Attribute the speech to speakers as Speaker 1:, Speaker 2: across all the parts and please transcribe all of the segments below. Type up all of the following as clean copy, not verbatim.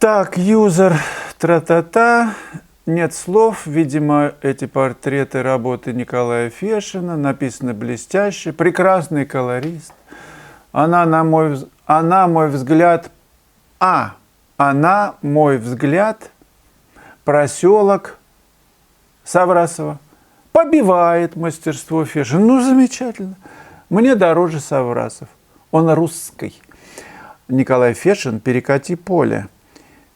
Speaker 1: Так, юзер, тра-та-та, нет слов, видимо, эти портреты работы Николая Фешина, написаны блестяще, прекрасный колорист. Она, мой взгляд, проселок Саврасова побивает мастерство Фешина. Ну, замечательно. Мне дороже Саврасов. Он русский. Николай Фешин «Перекати поле».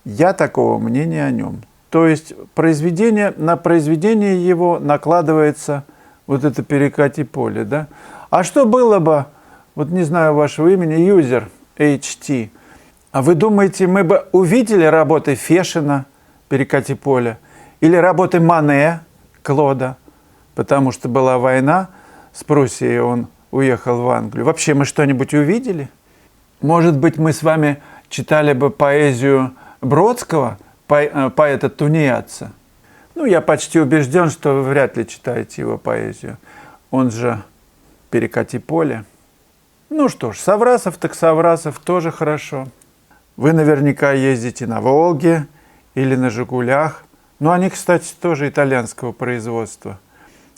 Speaker 1: Я такого мнения о нем. То есть на произведение его накладывается вот это «Перекати поле». Да? А что было бы, вот не знаю вашего имени, юзер HT, а вы думаете, мы бы увидели работы Фешина «Перекати поле» или работы Мане, Клода, потому что была война с Пруссией, он уехал в Англию. Вообще мы что-нибудь увидели? Может быть, мы с вами читали бы поэзию Бродского, поэта-тунеядца? Ну, я почти убежден, что вы вряд ли читаете его поэзию. Он же «Перекати поле». Ну что ж, Саврасов так Саврасов, тоже хорошо. Вы наверняка ездите на «Волге» или на «Жигулях». Ну, они, кстати, тоже итальянского производства.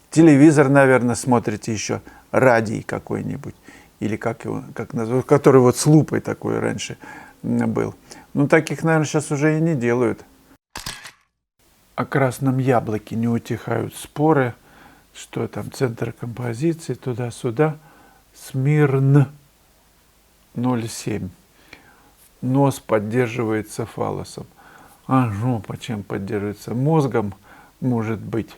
Speaker 1: Телевизор, наверное, смотрите еще, радий какой-нибудь. Или как называют, который вот с лупой такой раньше был. Ну, таких, наверное, сейчас уже и не делают. О красном яблоке не утихают споры, что там центр композиции, туда-сюда. Смирн 0,7. Нос поддерживается фаллосом. А жопа чем поддерживается? Мозгом, может быть.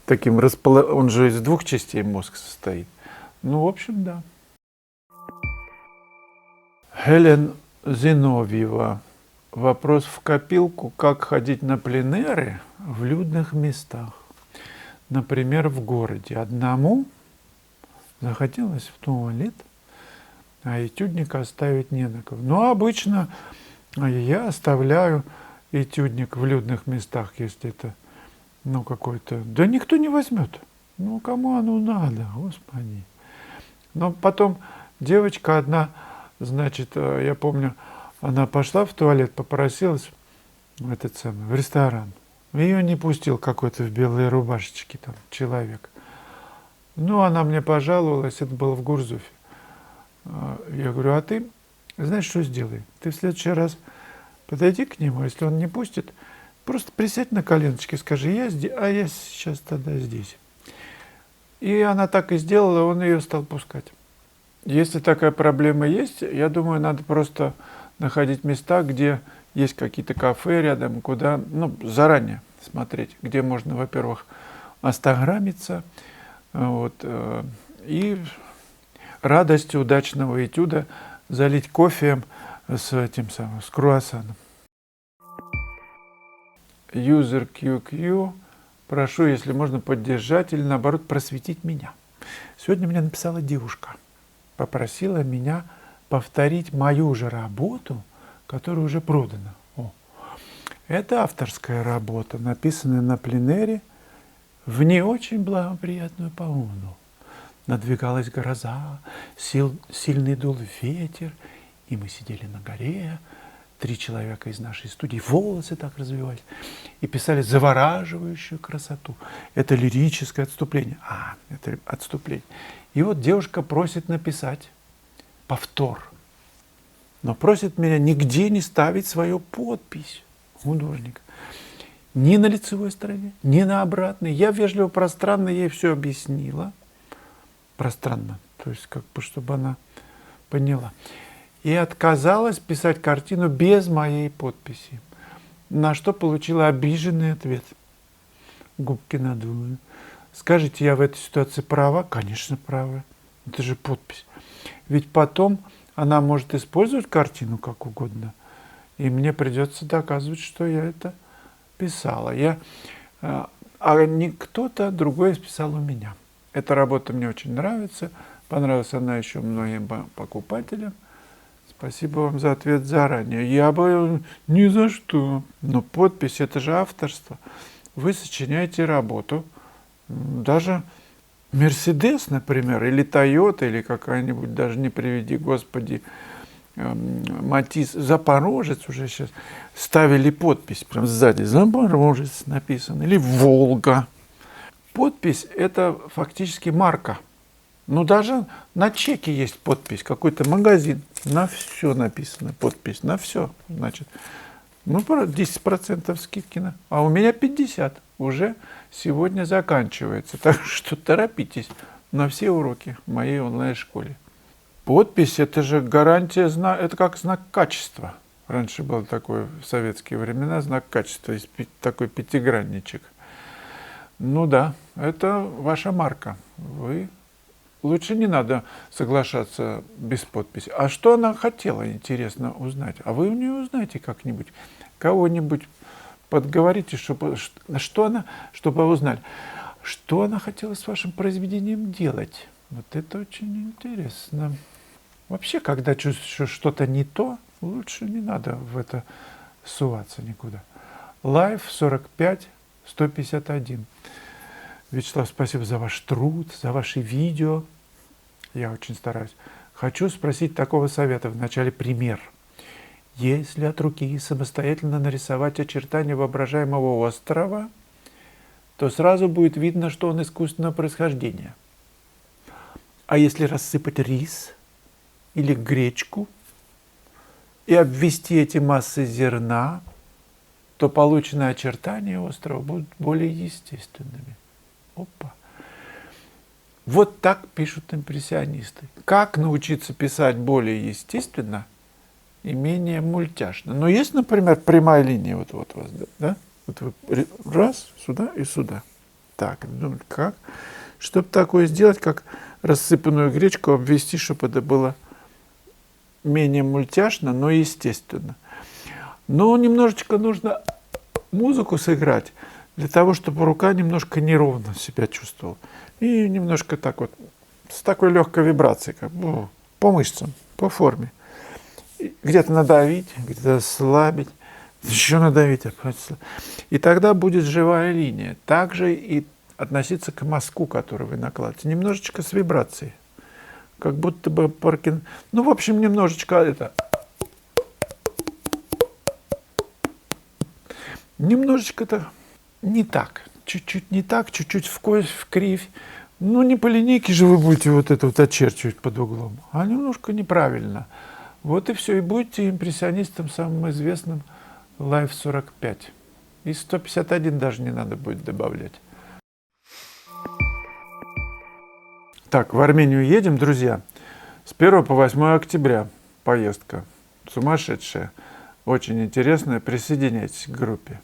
Speaker 1: Он же из двух частей мозг состоит. Ну, в общем, да. Хелен Зиновьева. Вопрос в копилку. Как ходить на пленэры в людных местах? Например, в городе. Одному захотелось в туалет, а этюдник оставить не на кого. Но обычно я оставляю этюдник в людных местах, если это какой-то... Да никто не возьмет. Ну, кому оно надо, господи. Но потом девочка одна, значит, я помню, она пошла в туалет, попросилась в ресторан. Ее не пустил какой-то в белой рубашечке там человек. Ну, она мне пожаловалась, это было в Гурзуфе. Я говорю, а ты, знаешь, что сделай? Ты в следующий раз подойди к нему, если он не пустит, просто присядь на коленочки, скажи, я здесь, а я сейчас тогда здесь. И она так и сделала, он ее стал пускать. Если такая проблема есть, я думаю, надо просто находить места, где есть какие-то кафе рядом, куда, заранее смотреть, где можно, во-первых, остаграмиться, и радостью удачного этюда залить кофе с круассаном. User QQ. Прошу, если можно, поддержать или, наоборот, просветить меня. Сегодня мне написала девушка. Попросила меня повторить мою же работу, которая уже продана. Это авторская работа, написанная на пленэре в не очень благоприятную погоду. Надвигалась гроза, сильный дул ветер, и мы сидели на горе. 3 человека из нашей студии, волосы так развивались, и писали завораживающую красоту. Это лирическое отступление. Это отступление. И вот девушка просит написать повтор, но просит меня нигде не ставить свою подпись художника. Ни на лицевой стороне, ни на обратной. Я вежливо, пространно ей все объяснила. Пространно, то есть чтобы она поняла. И отказалась писать картину без моей подписи. На что получила обиженный ответ. Губки надула. Скажите, я в этой ситуации права? Конечно, права. Это же подпись. Ведь потом она может использовать картину как угодно. И мне придется доказывать, что я это писала. А не кто-то другой исписал у меня. Эта работа мне очень нравится. Понравилась она еще многим покупателям. Спасибо вам за ответ заранее. Я бы ни за что. Но подпись – это же авторство. Вы сочиняете работу. Даже Мерседес, например, или Тойота, или какая-нибудь, даже не приведи Господи, Матис, Запорожец уже сейчас, ставили подпись, прям сзади Запорожец написано, или Волга. Подпись – это фактически марка. Ну, даже на чеке есть подпись, какой-то магазин, на все написано подпись, на все, значит. Ну, 10% скидки, а у меня 50%, уже сегодня заканчивается, так что торопитесь на все уроки в моей онлайн-школе. Подпись – это же гарантия, это как знак качества. Раньше был такой в советские времена знак качества, есть такой пятигранничек. Ну да, это ваша марка. Вы лучше не надо соглашаться без подписи. А что она хотела, интересно узнать? А вы у нее узнаете как-нибудь, кого-нибудь подговорите, чтобы вы узнали, что она хотела с вашим произведением делать. Вот это очень интересно. Вообще, когда чувствуешь что-то не то, лучше не надо в это суваться никуда. Live 45 151. Вячеслав, спасибо за ваш труд, за ваши видео. Я очень стараюсь. Хочу спросить такого совета. Вначале пример. Если от руки самостоятельно нарисовать очертания воображаемого острова, то сразу будет видно, что он искусственного происхождения. А если рассыпать рис или гречку и обвести эти массы зерна, то полученные очертания острова будут более естественными. Опа. Вот так пишут импрессионисты. Как научиться писать более естественно и менее мультяшно? Но есть, например, прямая линия вот у вас, да? Вот вы раз, сюда и сюда. Так, думаю, как? Чтобы такое сделать, как рассыпанную гречку обвести, чтобы это было менее мультяшно, но естественно. Но немножечко нужно музыку сыграть для того, чтобы рука немножко неровно себя чувствовала. И немножко так вот, с такой легкой вибрацией, как бы, по мышцам, по форме. Где-то надавить, где-то ослабить, еще надавить. И тогда будет живая линия. Также и относиться к мазку, который вы накладываете. Немножечко с вибрацией. Как будто бы Ну, в общем, немножечко это... Немножечко-то не так. Чуть-чуть не так, чуть-чуть в кривь. Ну, не по линейке же вы будете вот это вот очерчивать под углом, а немножко неправильно. Вот и все. И будете импрессионистом самым известным Live 45. И 151 даже не надо будет добавлять. Так, в Армению едем, друзья. С 1 по 8 октября поездка. Сумасшедшая. Очень интересная. Присоединяйтесь к группе.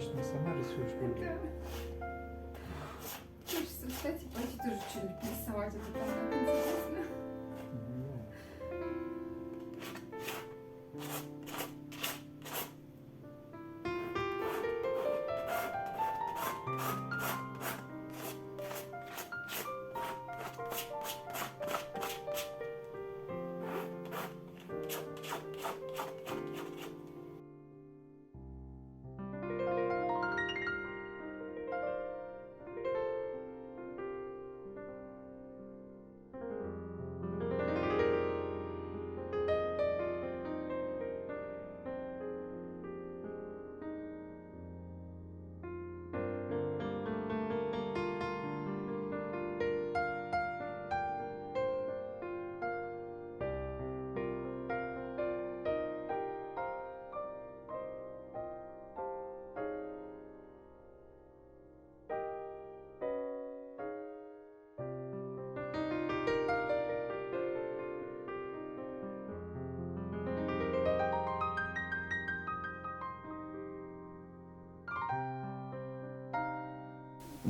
Speaker 1: точно, сама рисуешь.
Speaker 2: Да. Хочется встать и пойти тоже что-нибудь нарисовать. Это так интересно.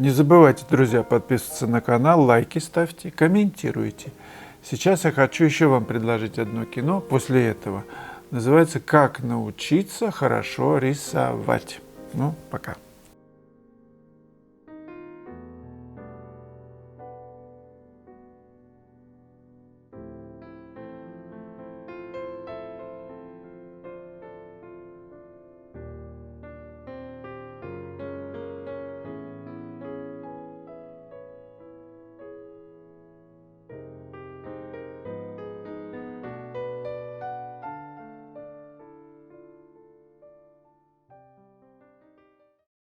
Speaker 1: Не забывайте, друзья, подписываться на канал, лайки ставьте, комментируйте. Сейчас я хочу еще вам предложить одно кино после этого. Называется «Как научиться хорошо рисовать». Ну, пока.